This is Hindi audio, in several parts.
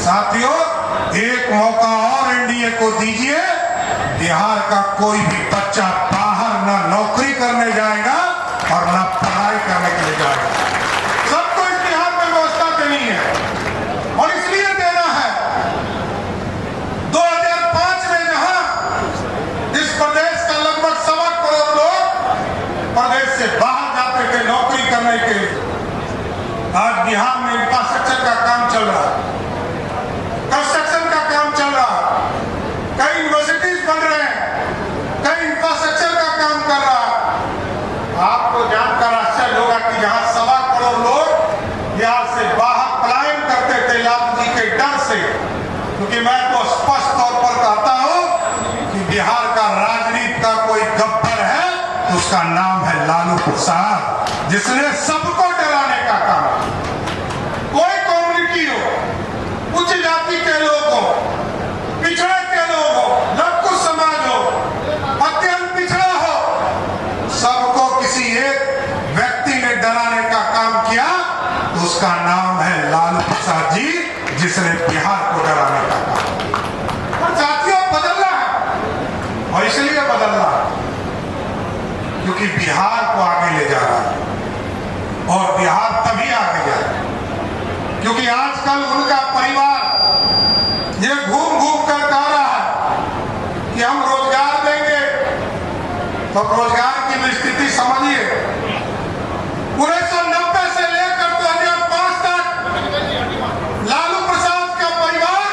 साथियों, एक मौका और एनडीए को दीजिए। बिहार का कोई भी बच्चा बाहर न नौकरी करने जाएगा और न पढ़ाई करने के लिए जाएगा। सबको इस बिहार में व्यवस्था देनी है और इसलिए देना है 2005 में जहां इस प्रदेश का लगभग 1.25 करोड़ लोग प्रदेश से बाहर जाते थे नौकरी करने के लिए, आज बिहार में इंफ्रास्ट्रक्चर का काम चल रहा है, कंस्ट्रक्शन का काम चल रहा है, कई यूनिवर्सिटीज बन रहे हैं, कई इंफ्रास्ट्रक्चर का काम कर रहा है। आपको जानकर आश्चर्य होगा कि जहां 1.25 करोड़ लोग बिहार से बाहर पलायन करते थे लालू जी के डर से, क्योंकि मैं तो स्पष्ट तौर पर कहता हूं कि बिहार का राजनीति का कोई गब्बर है तो उसका नाम है लालू प्रसाद, जिसने सबको डराने का काम किया। कोई कम्युनिटी हो, उच्च जाति के लोग हो, पिछड़े के लोग हो, लड़कू समाज हो, अत्यंत पिछड़ा हो, सबको किसी एक व्यक्ति ने डराने का काम किया तो उसका नाम है लालू प्रसाद जी, जिसने बिहार को डराने का काम किया। और साथियों, बदलना है और इसलिए बदलना है क्योंकि बिहार को आगे ले जा रहा है और बिहार तभी आगे जाएगा क्योंकि आजकल उनका परिवार ये घूम घूम कर कह रहा है कि हम रोजगार देंगे। तो रोजगार की भी स्थिति समझिए, 1990 से लेकर 2005 तक लालू प्रसाद का परिवार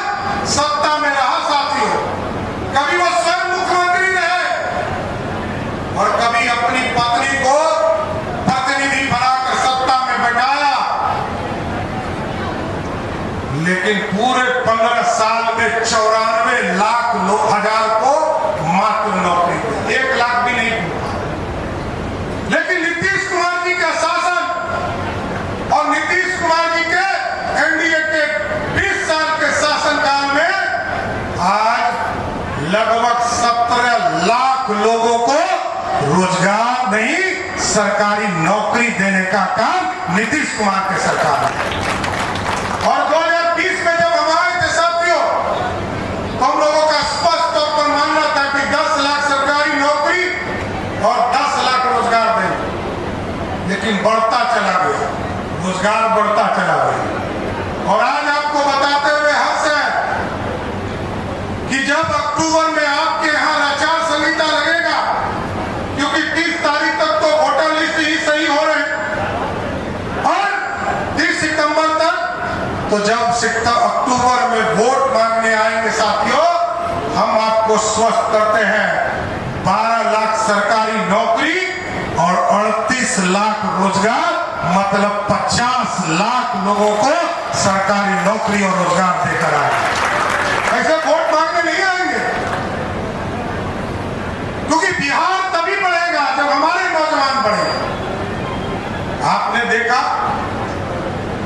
सत्ता में रहा। साथियों, कभी वो स्वयं मुख्यमंत्री रहे और कभी अपनी पत्नी को प्रतिनिधि बनाकर सत्ता में बैठाया, लेकिन पूरे 15 साल में 94 लाख हजार को मात्र नौकरी दी, 1 लाख भी नहीं हुआ। लेकिन नीतीश कुमार जी का शासन और नीतीश कुमार जी के एनडीए के 20 साल के शासनकाल में आज लगभग 17 लाख लोगों को रोजगार नहीं, सरकारी नौकरी देने का काम नीतीश कुमार की सरकार ने। और 2020 में जब हम आए थे साथियों, तो हम लोगों का स्पष्ट तौर पर मानना था कि 10 लाख सरकारी नौकरी और 10 लाख रोजगार देंगे, लेकिन बढ़ता चला गया, रोजगार बढ़ता चला गया। और आज आपको बताते हुए हर्ष है कि जब अक्टूबर में आपके यहाँ आचार संहिता लगेगा, क्योंकि 30 तारीख तक तो वोटर लिस्ट ही सही हो रहे और 30 सितंबर तक, तो जब अक्टूबर में वोट मांगने आएंगे साथियों, हम आपको स्वस्थ करते हैं 12 लाख सरकारी नौकरी और 38 लाख रोजगार, मतलब 50 लाख लोगों को सरकारी नौकरी और रोजगार देकर आएंगे। ऐसे वोट मांगने नहीं आएंगे, क्योंकि बिहार तभी बढ़ेगा जब हमारे नौजवान बढ़ेंगे। आपने देखा,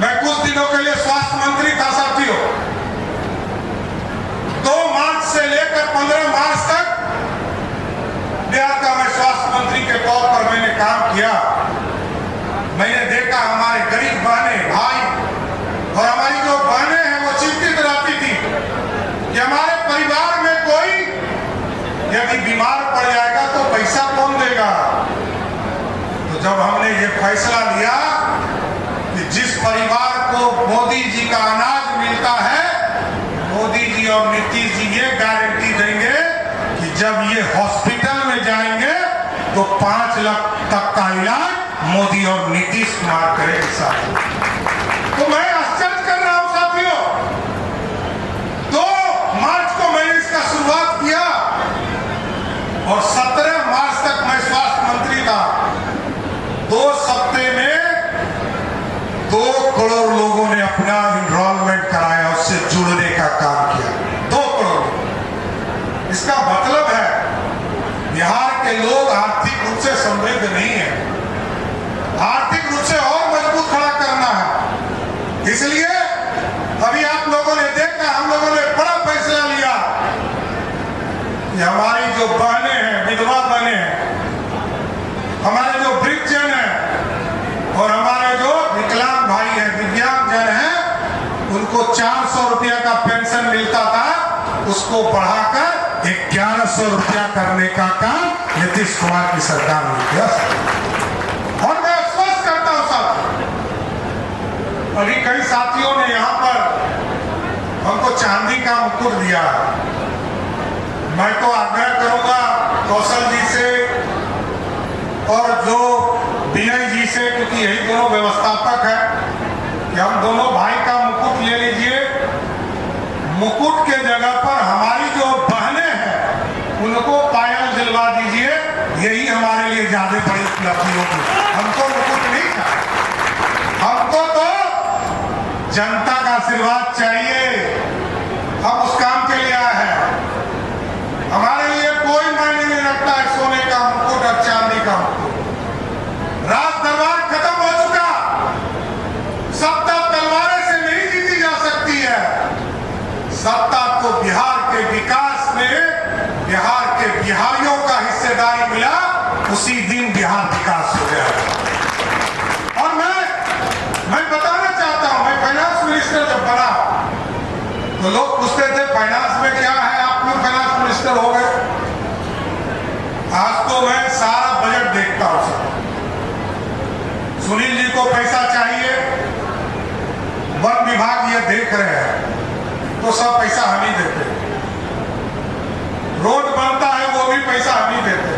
मैं कुछ दिनों के लिए स्वास्थ्य मंत्री था साथियों, 2 मार्च से लेकर 15 मार्च तक बिहार का मैं स्वास्थ्य मंत्री के तौर पर मैंने काम किया। मैंने देखा हमारे गरीब बहनें, भाई और हमारी जो बहनें हैं वो चिंतित रहती थी कि हमारे परिवार में कोई यदि बीमार पड़ जाएगा तो पैसा कौन देगा। तो जब हमने ये फैसला लिया कि जिस परिवार को मोदी जी का अनाज मिलता है, मोदी जी और नीतीश जी ये गारंटी देंगे कि जब ये हॉस्पिटल में जाएंगे तो 5 लाख तक का इलाज मोदी और नीतीश कुमार करेंगे साथियों। तो मैं आश्चर्य कर रहा हूं साथियों, 2 मार्च को मैंने इसका शुरुआत किया और 17 मार्च तक मैं स्वास्थ्य मंत्री था। 2 सप्ताह में 2 करोड़ लोगों ने अपना इनरोलमेंट कराया, उससे जुड़ने का काम किया। 2 करोड़। इसका मतलब है बिहार के लोग आर्थिक रूप से समृद्ध नहीं है, आर्थिक रूप से और मजबूत खड़ा करना है। इसलिए अभी आप लोगों ने देखा, हम लोगों ने बड़ा फैसला लिया कि हमारी जो बहनें हैं, विधवा बहनें हैं, हमारे जो वृद्धजन हैं और हमारे जो विकलांग भाई हैं, दिव्यांग जन हैं, उनको 400 रुपया का पेंशन मिलता था, उसको बढ़ाकर 1100 रुपया करने का काम नीतीश कुमार की सरकार ने किया। और मैं स्पष्ट करता हूं साहब, अभी कई साथियों ने यहां पर हमको चांदी का मुकुट दिया। मैं तो आग्रह करूंगा कौशल जी से और जो विनय जी से, क्योंकि यही दोनों व्यवस्थापक है, कि हम दोनों भाई का मुकुट ले लीजिए। मुकुट के जगह पर हमारी जो बहनें हैं उनको पायल दिलवा दीजिए, यही हमारे लिए ज्यादा बड़ी उपलब्धि होगी। हमको मुकुट नहीं था, हमको तो जनता का आशीर्वाद चाहिए। हम उस काम के लिए आए हैं। हमारे लिए कोई मायने नहीं रखता है सोने का मुकुट और चांदी का मुकुट। राज दरबार खत्म हो चुका। सत्ता तलवारें से नहीं जीती जा सकती है। सत्ता को बिहार के विकास में बिहार के बिहारियों का हिस्सेदारी मिला, उसी दिन बिहार विकास हो गया। और मैं बताना चाहता हूं, मैं फाइनेंस मिनिस्टर जब बना तो लोग पूछते थे फाइनेंस में क्या है, आप क्यों फाइनेंस मिनिस्टर हो गए। आज तो मैं सारा बजट देखता हूं सब। सुनील जी को पैसा चाहिए, वन विभाग ये देख रहे हैं तो सब पैसा हम ही देते। रोड बनता है वो भी पैसा हम ही देते।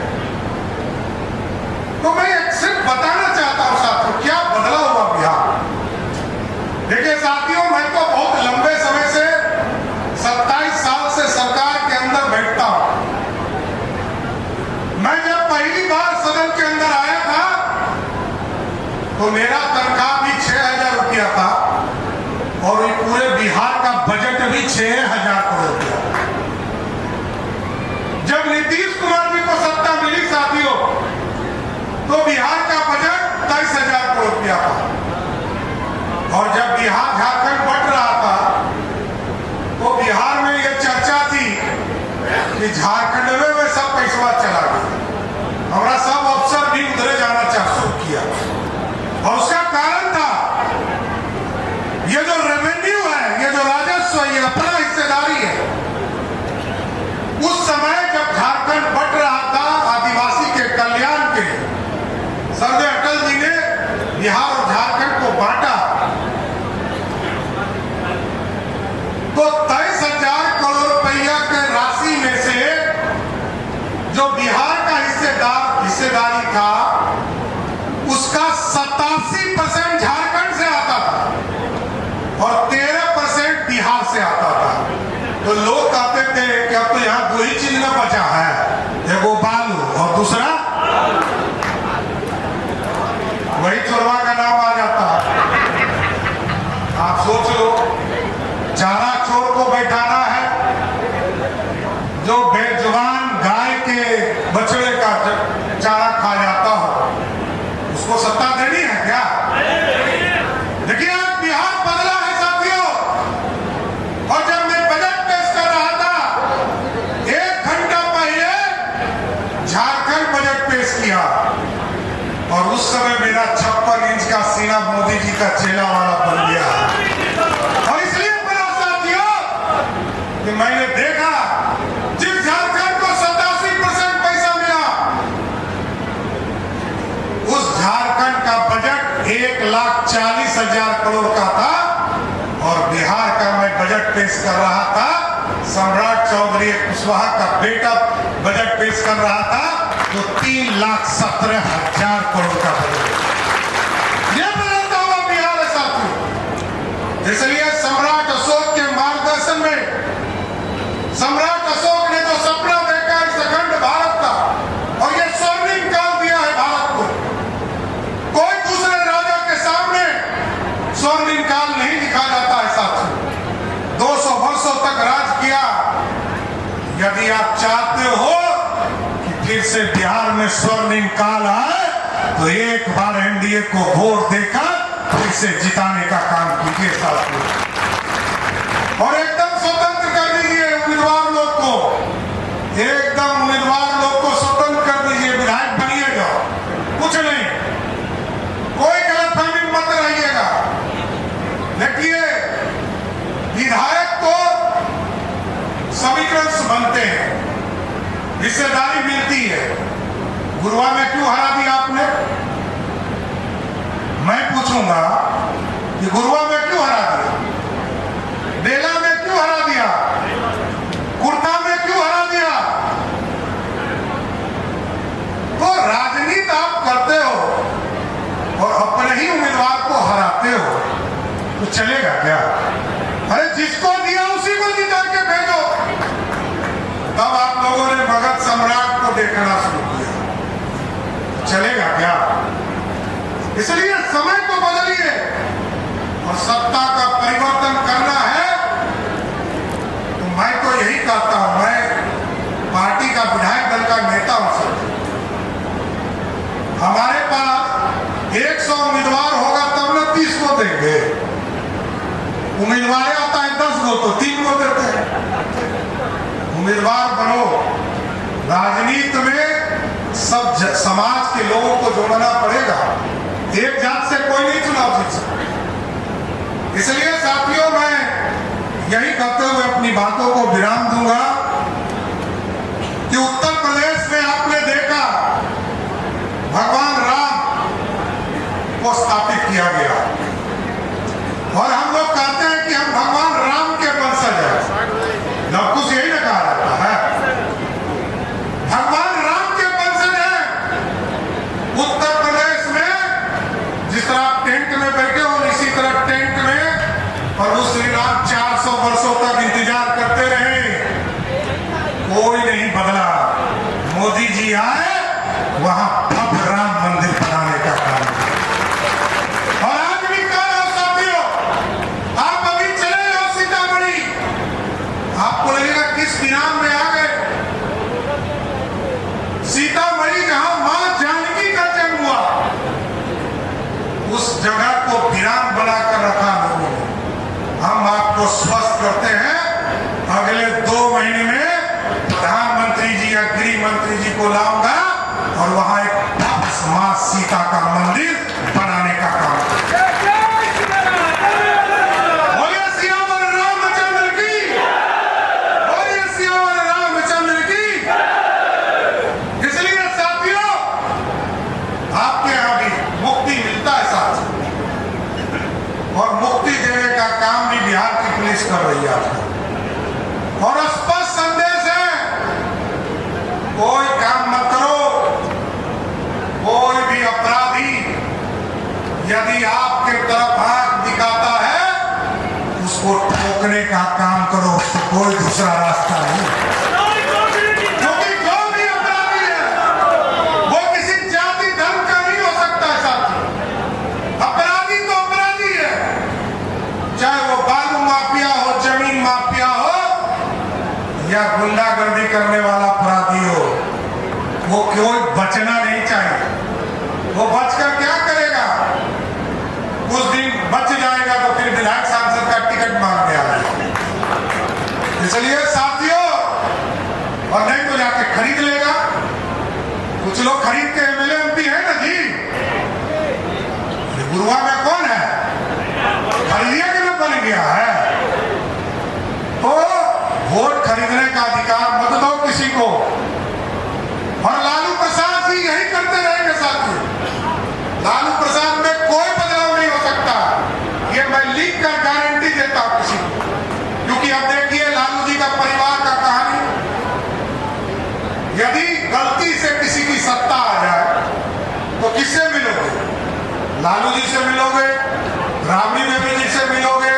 तो मैं सिर्फ बताना चाहता हूं साथियों, क्या बदला हुआ बिहार। देखिए साथियों, मैं तो बहुत लंबे समय से 27 साल से सरकार के अंदर बैठता हूं। मैं जब पहली बार सदन के अंदर आया था तो मेरा तनख्वाह भी 6,000 रुपया था और ये पूरे बिहार का बजट भी 6,000 करोड़ रुपया। जब नीतीश कुमार जी को सत्ता मिली साथियों तो बिहार का बजट 23,000 करोड़ रुपया था। और जब बिहार झारखंड बंट रहा था तो बिहार में यह चर्चा थी कि झारखंड में सब पैसा चला गया। हमारा सब अफसर भी उधरे जाना शुरू किया और उसका कारण था ये जो रेवेन्यू है, ये जो राजस्व है, ये अपना हिस्सेदारी है। उस समय जब झारखंड बंट रहा था आदिवासी के कल्याण के लिए, सरदार अटल जी ने बिहार और झारखंड को बांटा तो 23,000 करोड़ रुपया के राशि में से जो बिहार का हिस्सेदारी था उसका 87% झारखंड से आता था और 13% बिहार से आता था। तो लोग कहते थे कि अब तो यहाँ दो ही चीज न बचा है, एगो बालू और दूसरा वही चोरवा का नाम आ जाता है। आप सोच लो, चारा चोर को बैठाना है, जो बेजुबान गाय के बछड़े का चारा खा जाता हो, उसको सत्ता देनी है क्या। देखिए आज बिहार बदला है साथियों। और जब मैं बजट पेश कर रहा था 1 घंटा पहले झारखंड बजट पेश किया और उस समय मेरा 56 इंच का सीना मोदी जी का चेला वाला बन गया। और इसलिए मेरा साथियों कि मैंने देखा जिस झारखंड को 87% पैसा मिला, उस झारखंड का बजट 1,40,000 करोड़ का था और बिहार का मैं बजट पेश कर रहा था, सम्राट चौधरी कुशवाहा का बेटा बजट पेश कर रहा था तो 3,17,000 करोड़ का बजट। यह बदलता हुआ बिहार है साथियों। इसलिए सम्राट अशोक के मार्गदर्शन में सम्राट अशोक ने जो सपना देखा इस अखंड भारत का और यह स्वर्णिम काल दिया है भारत को, कोई दूसरे राजा के सामने स्वर्णिम काल नहीं दिखा जाता है साथियों। 200 वर्षों तक राज किया। यदि आप चाहते हो कि फिर से बिहार में स्वर्णिम काल आए तो एक बार एनडीए को वोट देकर फिर से जिताने का काम कीजिए साथियों। और एकदम स्वतंत्र कर दीजिए उम्मीदवार लोग को, एकदम उम्मीदवार लोग को स्वतंत्र कर दीजिए। विधायक बनिएगा, कुछ नहीं, कोई गलतफहमी मत रहिएगा। देखिए हिस्सेदारी मिलती है। गुरुआ में क्यों हरा दिया आपने? मैं पूछूंगा कि गुरुआ में क्यों हरा दिया, बेला में क्यों हरा दिया, कुर्ता में क्यों हरा दिया? तो राजनीति आप करते हो और अपने ही उम्मीदवार को हराते हो तो चलेगा क्या? अरे जिसको दिया उसी को जिता के भेजो। तब आप लोगों ने मगध सम्राट को देखना शुरू किया, चलेगा क्या? इसलिए समय को बदलिए और सत्ता का परिवर्तन करना है तो मैं तो यही कहता हूं, मैं पार्टी का विधायक दल का नेता हूं सर। हमारे पास 100 उम्मीदवार होगा तब न 30 को देंगे। उम्मीदवार आता है 10 को तो 3 को देते हैं। उम्मीदवार बनो। राजनीति में सब समाज के लोगों को जोड़ना पड़ेगा। एक जात से कोई नहीं चुनाव जीत सकता। इसलिए साथियों मैं यही कहते हुए अपनी बातों को विराम दूंगा कि उत्तर प्रदेश में आपने देखा भगवान राम को स्थापित किया गया और हम लोग कहते हैं कि हम भगवान राम के वंशज हैं। लवकुश यही ना कहा जाता है, भगवान राम के वंशज हैं। उत्तर प्रदेश में जिस तरह आप टेंट में बैठे हो इसी तरह टेंट में प्रभु श्री राम 400 वर्षों तक इंतजार करते रहे, कोई नहीं बदला। मोदी जी आए, वहां भव्य राम मंदिर बनाने का काम किया। और आज भी कह रहा हूं साथियों, आप अभी चले जाओ सीतामढ़ी, आपको लगेगा किस विराम में आ गए। सीतामढ़ी जहां मां जानकी का जन्म हुआ, उस जगह को विराम बनाकर रखा लोगों ने। हम आपको स्वस्थ करते हैं, अगले 2 महीने में प्रधानमंत्री जी या गृह मंत्री जी को लाऊंगा और वहां एक मां सीता का मंदिर बनाने का काम। बोलिए सियावर रामचंद्र की, बोलिए सियावर रामचंद्र की। इसलिए साथियों आपके यहां भी मुक्ति मिलता है साथ, और मुक्ति देने का काम भी बिहार की पुलिस कर रही है आपका। और स्पष्ट संदेश है, कोई काम मत करो। कोई भी अपराधी यदि आपके तरफ आंख दिखाता है उसको ठोकने का काम करो, उससे कोई दूसरा रास्ता नहीं। क्योंकि जो भी अपराधी है वो किसी जाति धर्म का नहीं हो सकता है साथी। अपराधी तो अपराधी है, चाहे वो बालू माफिया हो, जमीन माफिया हो या गुंडागर्दी करने वाला अपराधी हो, वो कोई बचना नहीं चाहिए। वो बचकर क्या करेगा? कुछ दिन बच जाएगा तो फिर विधायक सांसद का टिकट मांगने आ जाएगा। इसलिए साथियों, और नहीं तो जाके खरीद लेगा। कुछ लोग खरीद के एमएलए एमपी है ना जी। गुरुआ में कौन है? खरीदिया के ना बन गया है। तो वोट खरीदने का अधिकार मत दो किसी को। और लालू प्रसाद जी यही करते रहेंगे साथियों। लालू प्रसाद में कोई बदलाव नहीं हो सकता, ये मैं लिख कर गारंटी देता हूं किसी को। क्योंकि अब देखिए लालू जी का परिवार का कहानी, यदि गलती से किसी की सत्ता आ जाए तो किससे मिलोगे? लालू जी से मिलोगे, राबड़ी देवी जी से मिलोगे,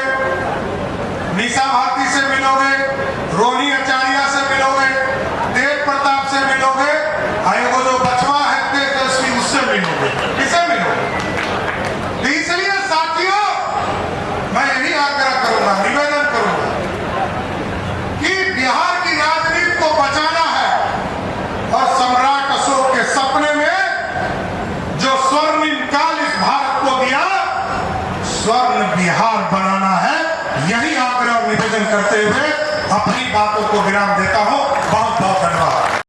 निशा भारती से मिलोगे, रोनी आचार्य से मिलोगे, तेज प्रताप से मिलोगे, वो जो बचवा है तेजस्वी उससे मिलोगे। किसे मिलोगे? इसलिए साथियों मैं यही आग्रह करूंगा, निवेदन करूंगा कि बिहार की राजनीति को बचाना है और सम्राट अशोक के सपने में जो स्वर्णिम काल इस भारत को दिया, स्वर्ण बिहार बनाना है। यही आग्रह और निवेदन करते हुए अपनी बातों को विराम देता हूं। बहुत बहुत धन्यवाद।